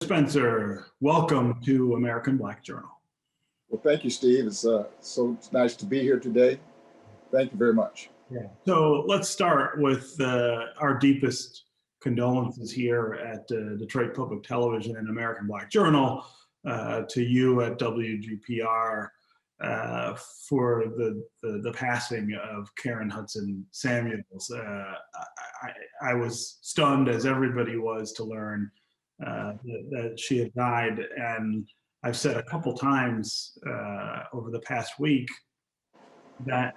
Spencer, welcome to American Black Journal. Well, thank you, Steve. It's so nice to be here today. Thank you very much. Yeah. So let's start with our deepest condolences here at Detroit Public Television and American Black Journal to you at WGPR for the passing of Karen Hudson Samuels. I was stunned, as everybody was, to learn that she had died, and I've said a couple times over the past week that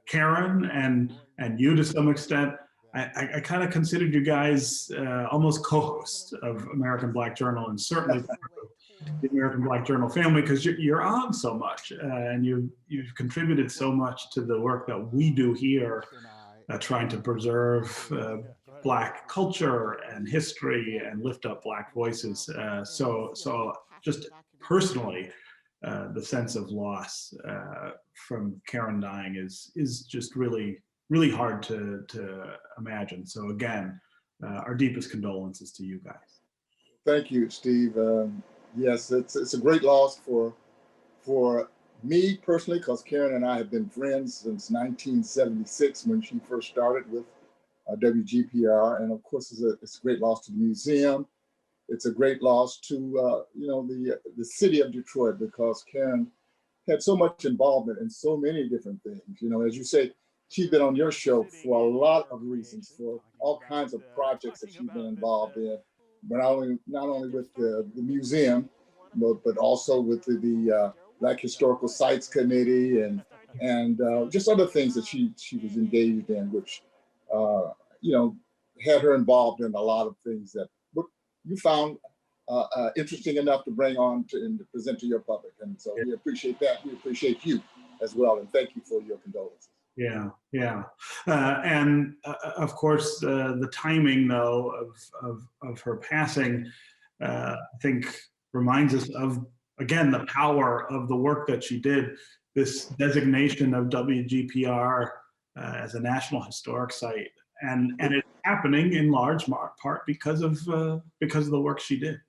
Karen and you, to some extent, I kind of considered you guys almost co-hosts of American Black Journal, and certainly part of the American Black Journal family, because you're on so much and you've contributed so much to the work that we do here, trying to preserve Black culture and history and lift up Black voices. So just personally, the sense of loss from Karen dying is just really hard to imagine. So again, our deepest condolences to you guys. Thank you, Steve. Yes, it's a great loss for me personally, because Karen and I have been friends since 1976 when she first started with WGPR, and of course it's a great loss to the museum. It's a great loss to the city of Detroit, because Karen had so much involvement in so many different things. You know, as you say, she's been on your show for a lot of reasons, for all kinds of projects that she's been involved in, but not only with the museum, but also with the Black Historical Sites Committee and just other things that she was engaged in, which had her involved in a lot of things that you found interesting enough to bring on and to present to your public. And so we appreciate that. We appreciate you as well. And thank you for your condolences. Yeah. And of course, the timing, though, of her passing, I think reminds us of, again, the power of the work that she did. This designation of WGPR as a National Historic Site. And it's happening in large part because of the work she did.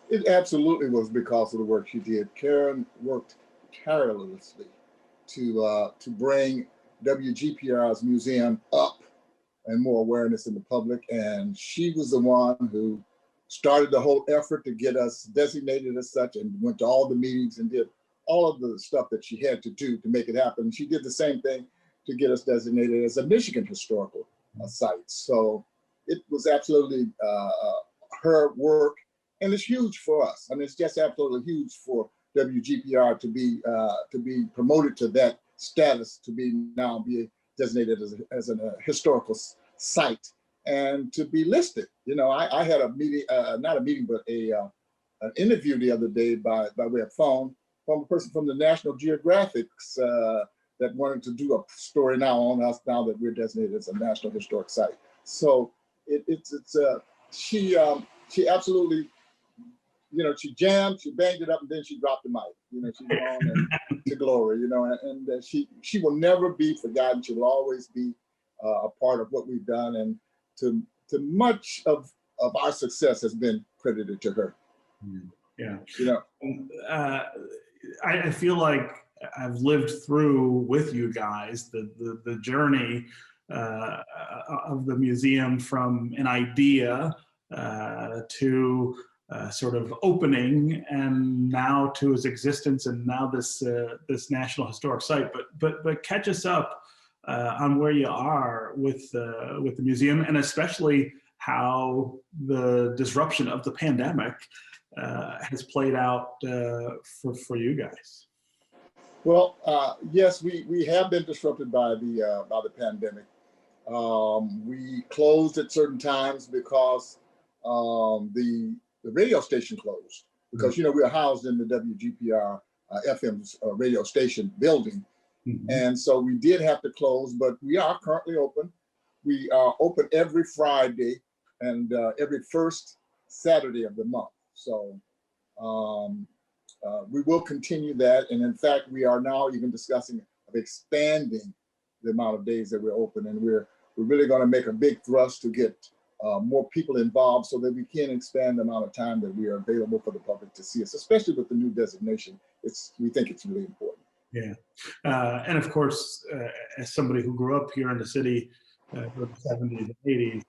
It absolutely was because of the work she did. Karen worked tirelessly to bring WGPR's museum up and more awareness in the public. And she was the one who started the whole effort to get us designated as such, and went to all the meetings and did all of the stuff that she had to do to make it happen. She did the same thing to get us designated as a Michigan historical site. So it was absolutely her work, and it's huge for us. I mean, it's just absolutely huge for WGPR to be promoted to that status, to be designated as a historical site, and to be listed. You know, I had a meeting, not a meeting, but an interview the other day by way of phone from a person from the National Geographic that wanted to do a story now on us, now that we're designated as a National Historic Site. So she absolutely, she jammed, she banged it up, and then she dropped the mic. She went on to glory. And she will never be forgotten. She will always be a part of what we've done, and to much of our success has been credited to her. Yeah. I feel like I've lived through with you guys the journey of the museum, from an idea to sort of opening, and now to its existence, and now this National Historic Site. But catch us up on where you are with the museum, and especially how the disruption of the pandemic has played out for you guys. Well, yes, we have been disrupted by the pandemic. We closed at certain times because the radio station closed, because we were housed in the WGPR FM's radio station building. Mm-hmm. And so we did have to close, but we are currently open. We are open every Friday and every first Saturday of the month. So we will continue that. And in fact, we are now even discussing of expanding the amount of days that we're open. And we're really going to make a big thrust to get more people involved so that we can expand the amount of time that we are available for the public to see us, especially with the new designation. We think it's really important. Yeah. And of course, as somebody who grew up here in the city for the 70s and 80s,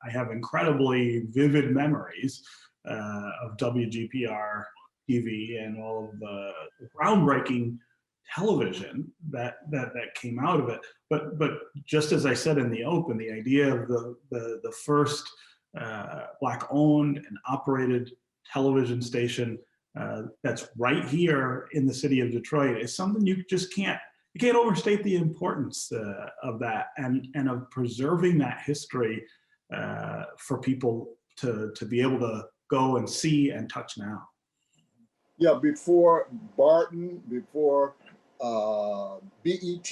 I have incredibly vivid memories of WGPR-TV and all of the groundbreaking television that came out of it. But just as I said in the open, the idea of the first Black-owned and operated television station that's right here in the city of Detroit is something you can't overstate the importance of that and of preserving that history for people to be able to go and see and touch now. Yeah, before Barton, before BET,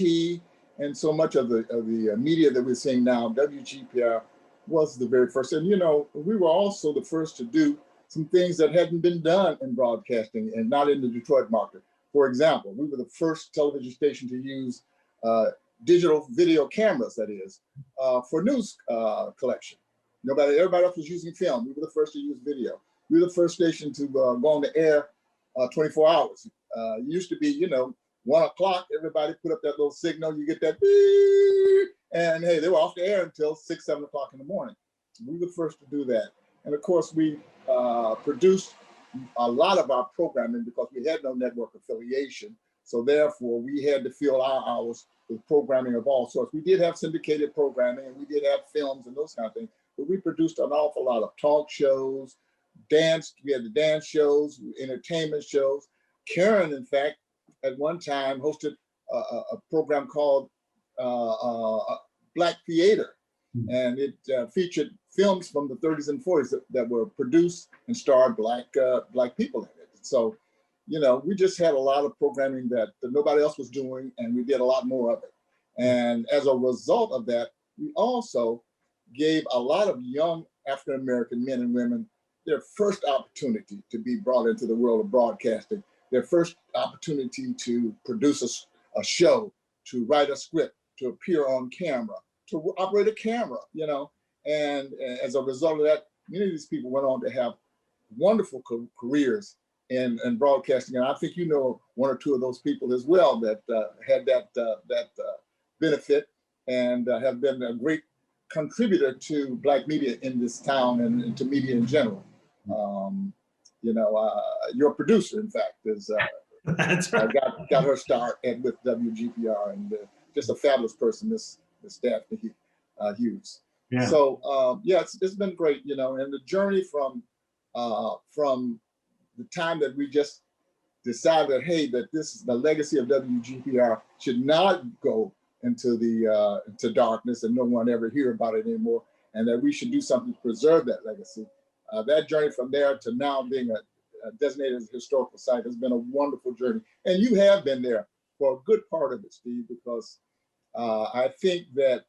and so much of the media that we're seeing now, WGPR was the very first. And, you know, we were also the first to do some things that hadn't been done in broadcasting and not in the Detroit market. For example, we were the first television station to use digital video cameras, that is, for news collection. Everybody else was using film. We were the first to use video. We were the first station to go on the air 24 hours. It used to be, you know, 1 o'clock, everybody put up that little signal, you get that beep, and hey, they were off the air until 6, 7 o'clock in the morning. We were the first to do that. And of course, we produced a lot of our programming because we had no network affiliation. So therefore, we had to fill our hours with programming of all sorts. We did have syndicated programming and we did have films and those kind of things, but we produced an awful lot of talk shows, we had the dance shows, entertainment shows. Karen, in fact, at one time hosted a program called Black Theater, and it featured films from the 30s and 40s that were produced and starred Black people in it. So, you know, we just had a lot of programming that nobody else was doing, and we did a lot more of it. And as a result of that, we also gave a lot of young African-American men and women their first opportunity to be brought into the world of broadcasting, their first opportunity to produce a show, to write a script, to appear on camera, to operate a camera, you know. And as a result of that, many of these people went on to have wonderful careers in broadcasting. And I think you know 1 or 2 of those people as well that had that benefit and have been a great contributor to Black media in this town and to media in general. You know, your producer, in fact, is That's right. got her start with WGPR, and just a fabulous person, Miss Daphne Hughes. Yeah. So yeah, it's been great, you know, and the journey from the time that we just decided, hey, that this is the legacy of WGPR should not go into into darkness and no one ever hear about it anymore, and that we should do something to preserve that legacy. That journey from there to now being a designated as a historical site has been a wonderful journey. And you have been there for a good part of it, Steve, because I think that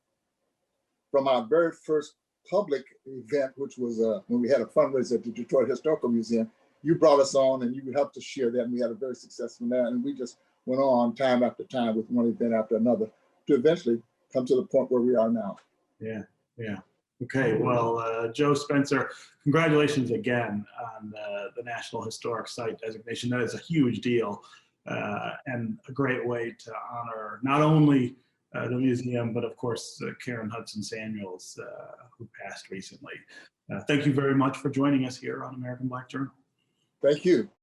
from our very first public event, which was when we had a fundraiser at the Detroit Historical Museum, you brought us on and you helped us share that, and we had a very successful night. And we just went on time after time with one event after another to eventually come to the point where we are now. Yeah, yeah. Okay, well, Joe Spencer, congratulations again on the National Historic Site designation. That is a huge deal and a great way to honor not only the museum, but of course, Karen Hudson Samuels, who passed recently. Thank you very much for joining us here on American Black Journal. Thank you.